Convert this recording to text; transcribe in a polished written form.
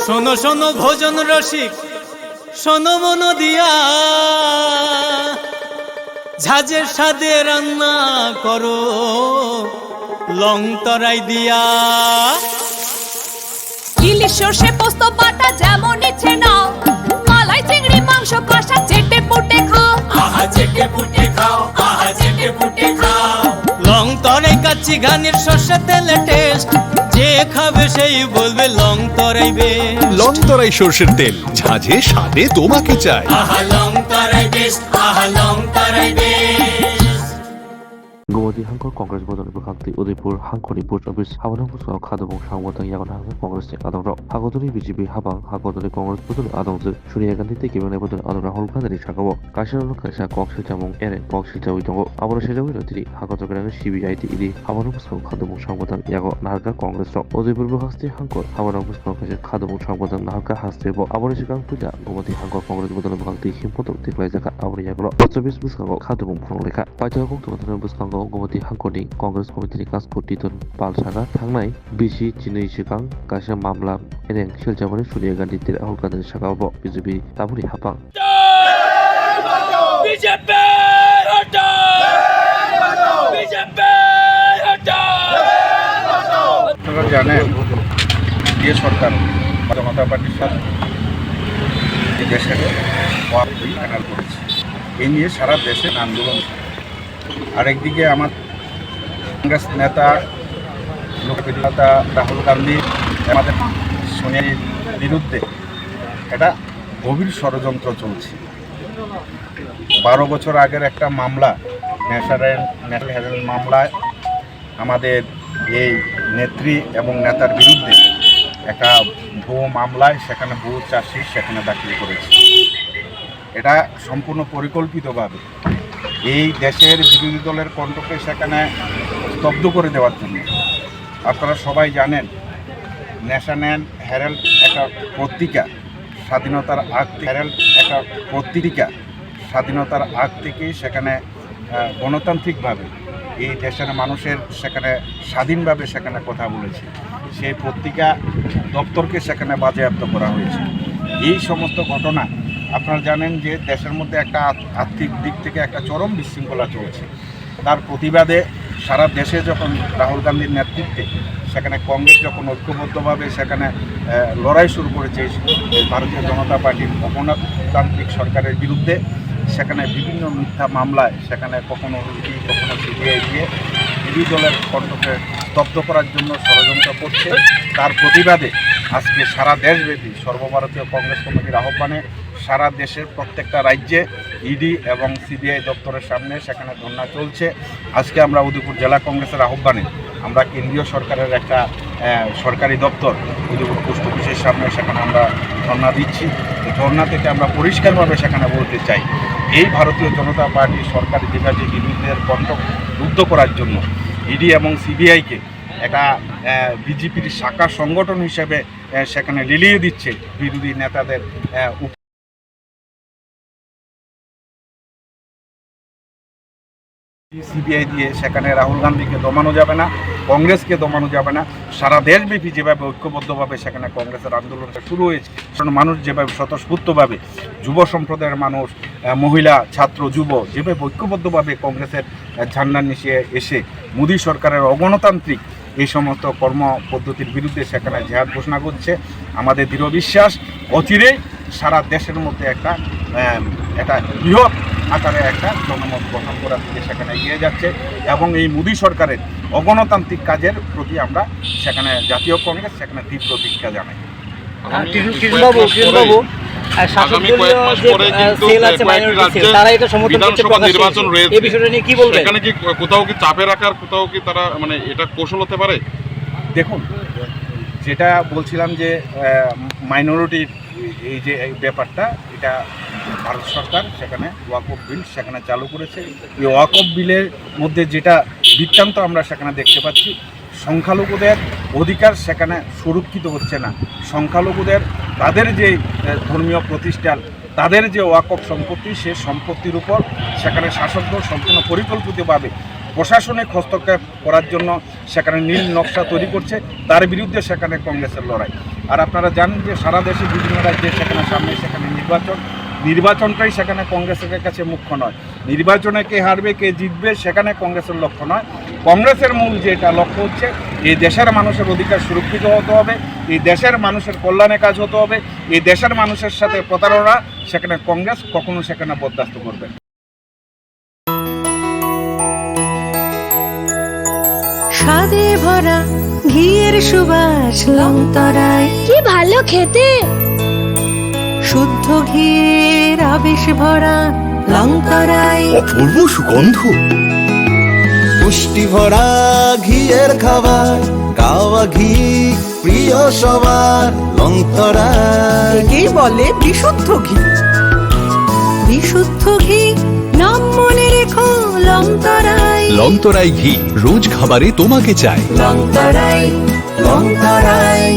শোনো শোনো ভোজন রসিক, শোনো মন দিয়া, ঝাঁঝের স্বাদে রান্না করো লং তরাই দিয়া। ইলিশ সর্ষে পোস্ত বাটা যেমন ইচ্ছে নাও, মালাই চিংড়ি মাংস কষা চেটে পুটে খাও, আহা চেটে পুটে খাও, আহা চেটে পুটে খাও। লং তরাই কাচ্চি ঘানির সর্ষে তেলে টেস্ট, যে খাবে সেই বলবে লং তরাই বেশ। লং তরাই সর্ষের তেল, ঝাঁঝে স্বাদে তোমাকে চাই। আহা লং তরাই বেশ, আহা লং তরাই বেশ। গৌহাটি হাংকর কংগ্রেস বদল বিভাগটি উদয়পুর হাংকরनि পোস্ট অফিস হাবাनां बुस्थुआव खादुं सांगबोदों यागन हांगो কংগ্রেসनि आदंराव हागदनि बिजेपि हाबां हागदनि কংগ্রেস বদল आदंजो सोनिया गांधी ते केबेंनाय बदल आदं राहुल गांधी सागाव काशिरानो काशा कक सिलजामुं एरे कक सिलजावै दङ आबोर सिलजावै रतिरि हागदग्रानो सिबिआइ ति इदि हाबानां बुस्थुआव खादुं सांगबोदों यागो नारगा कংগ্রেসराव उदयपुर बिभागनि हांकर हाबानां बुस्थुआव काशा खादुं सांगबोदों नारगा हास्टेबो आबोर सिगां फैदा गौहाटी हांकर कংগ্রেস बदल बिभागनि हिमपत देख्लाय जाखा आबोर यागो 24 बुस्थुआव खादुं फुंलेखा पाइथाव गंथुमथानो बुस्थुआव गौहाटी हांकरनि কংগ্রেস কমিটিनि कासखौ टिटन पालसागा थांनाय बिसि चिनै सिगां काशा मामला एरें सिलजामानि सोनिया गांधी ते राहुल गांधी सागाव बिजेपि ताबुरि हाबां বিজেপি হটাও, বিজেপি হটাও। আপনারা জানেন যে সরকার জনতা পার্টির সাথে এই দেশের ফাইনাল করেছে, এই নিয়ে সারা দেশে আন্দোলন। আরেকদিকে আমার কংগ্রেস নেতা লোকপ্রিয় নেতা রাহুল গান্ধী আমাদের সোনিয়ার বিরুদ্ধে একটা গভীর ষড়যন্ত্র চলছে। 12 বছর আগের একটা মামলা, ন্যাশনাল হেরাল্ড মামলায় আমাদের এই নেত্রী এবং নেতার বিরুদ্ধে একটা ভুয়ো মামলায় সেখানে ভুয়ো চার্জশিট সেখানে দাখিল করেছে। এটা সম্পূর্ণ পরিকল্পিতভাবে এই দেশের বিরোধী দলের কণ্ঠকে সেখানে স্তব্ধ করে দেওয়ার জন্য। আপনারা সবাই জানেন ন্যাশনাল হেরাল্ড একটা পত্রিকা, স্বাধীনতার আগ হেরাল্ড একটা পত্রিকা স্বাধীনতার আগ থেকেই সেখানে গণতান্ত্রিকভাবে এই দেশের মানুষের সেখানে স্বাধীনভাবে সেখানে কথা বলেছে। সেই পত্রিকা দপ্তরকে সেখানে বাজেয়াপ্ত করা হয়েছে। এই সমস্ত ঘটনা আপনারা জানেন যে দেশের মধ্যে একটা আর্থিক দিক থেকে একটা চরম বিশৃঙ্খলা চলছে। তার প্রতিবাদে সারা দেশে যখন রাহুল গান্ধীর নেতৃত্বে সেখানে কংগ্রেস যখন ঐক্যবদ্ধভাবে সেখানে লড়াই শুরু করেছে ভারতীয় জনতা পার্টির অগণতান্ত্রিক সরকারের বিরুদ্ধে, সেখানে বিভিন্ন মিথ্যা মামলায় সেখানে কখনো ইডি কখনো সিবিআই দিয়ে বিরোধী দলের কণ্ঠকে স্তব্ধ করার জন্য ষড়যন্ত্র করছে। তার প্রতিবাদে আজকে সারা দেশব্যাপী সর্বভারতীয় কংগ্রেস কমিটির আহ্বানে সারা দেশের প্রত্যেকটা রাজ্যে ইডি এবং সিবিআই দপ্তরের সামনে সেখানে ধর্না চলছে। আজকে আমরা উদয়পুর জেলা কংগ্রেসের আহ্বানে আমরা কেন্দ্রীয় সরকারের একটা সরকারি দপ্তর উদয়পুর পোস্ট অফিসের সামনে সেখানে আমরা ধর্না দিচ্ছি। এই ধর্না থেকে আমরা পরিষ্কারভাবে সেখানে বলতে চাই, এই ভারতীয় জনতা পার্টি সরকারি বিভাগের বিরুদ্ধের কণ্ঠ রুদ্ধ করার জন্য ইডি এবং সিবিআইকে একটা বিজেপির শাখা সংগঠন হিসেবে সেখানে লিলিয়ে দিচ্ছে বিরোধী নেতাদের সিবিআই দিয়ে সেখানে রাহুল গান্ধীকে দমানো যাবে না, কংগ্রেসকে দমানো যাবে না। সারা দেশব্যাপী যেভাবে ঐক্যবদ্ধভাবে সেখানে কংগ্রেসের আন্দোলনটা শুরু হয়েছে, মানুষ যেভাবে স্বতঃস্ফূর্তভাবে যুব সম্প্রদায়ের মানুষ, মহিলা, ছাত্র, যুব যেভাবে ঐক্যবদ্ধভাবে কংগ্রেসের ঝান্ডা নিচে এসে মোদী সরকারের অগণতান্ত্রিক এই সমস্ত কর্ম পদ্ধতির বিরুদ্ধে সেখানে জেহাদ ঘোষণা করছে। আমাদের দৃঢ় বিশ্বাস অচিরেই সারা দেশের মধ্যে একটা বৃহৎ আকারে একটা জনমত গঠন করার দিকে সেখানে এগিয়ে যাচ্ছে এবং এই মোদী সরকারের অগণতান্ত্রিক কাজের প্রতি আমরা সেখানে জাতীয় কংগ্রেস সেখানে তীব্র ধিক্কার জানাই। কোথাও কি চাপে রাখার, কোথাও কি তারা মানে এটা কৌশল হতে পারে? দেখুন, যেটা বলছিলাম যে মাইনরিটির এই যে ব্যাপারটা, এটা ভারত সরকার সেখানে ওয়াকফ বিল সেখানে চালু করেছে। এই ওয়াকফ বিলের মধ্যে যেটা বৃত্তান্ত আমরা সেখানে দেখতে পাচ্ছি, সংখ্যালঘুদের অধিকার সেখানে সুরক্ষিত হচ্ছে না। সংখ্যালঘুদের তাদের যে ধর্মীয় প্রতিষ্ঠান, তাদের যে ওয়াকফ সম্পত্তি, সে সম্পত্তির উপর সেখানে শাসকদল সম্পূর্ণ পরিকল্পিতভাবে প্রশাসনিক হস্তক্ষেপ করার জন্য সেখানে নীল নকশা তৈরি করছে, তার বিরুদ্ধে সেখানে কংগ্রেসের লড়াই। আর আপনারা জানেন যে সারা দেশে বিভিন্ন রাজ্যে সেখানে সামনে সেখানে নির্বাচনটাই সেখানে কংগ্রেসের কাছে মুখ্য নয়। নির্বাচনে কে হারবে কে জিতবে সেখানে কংগ্রেসের লক্ষ্য নয়। কংগ্রেসের মূল যেটা লক্ষ্য হচ্ছে এই দেশের মানুষের অধিকার সুরক্ষিত হতে হবে, এই দেশের মানুষের কল্যাণে কাজ হতে হবে, এই দেশের মানুষের সাথে প্রতারণা সেখানে কংগ্রেস কখনো সেখানে বরদাস্ত করবে না। স্বাদে ভরা ঘিয়ের সুবাস লংতরায়, কি ভালো খেতে। শুদ্ধ ঘিয়ের আবেশ ভরা লংতরায়, অপূর্ব সুগন্ধ, পুষ্টি ভরা ঘিয়ের খাবার, গাওয়া ঘি প্রিয় সবার লংতরায়। একেই বলে বিশুদ্ধ ঘি। বিশুদ্ধ ঘি নাম মনে রেখো লংতরায়। লংতরাই ঘি রোজ খাবারে তোমাকে চাই। লংতরায় লংতরায়